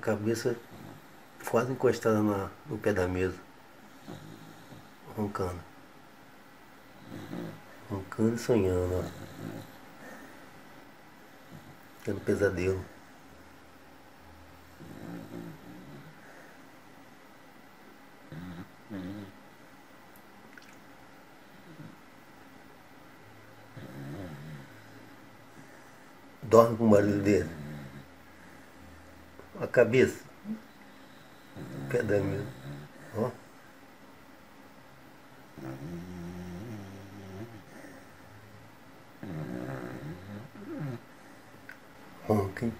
cabeça quase encostada no pé da mesa, roncando. Roncando e sonhando, ó. Tendo pesadelo. Dorme com um barulho dele. A cabeça, o pé da mesa. Ó. Ronca, hein?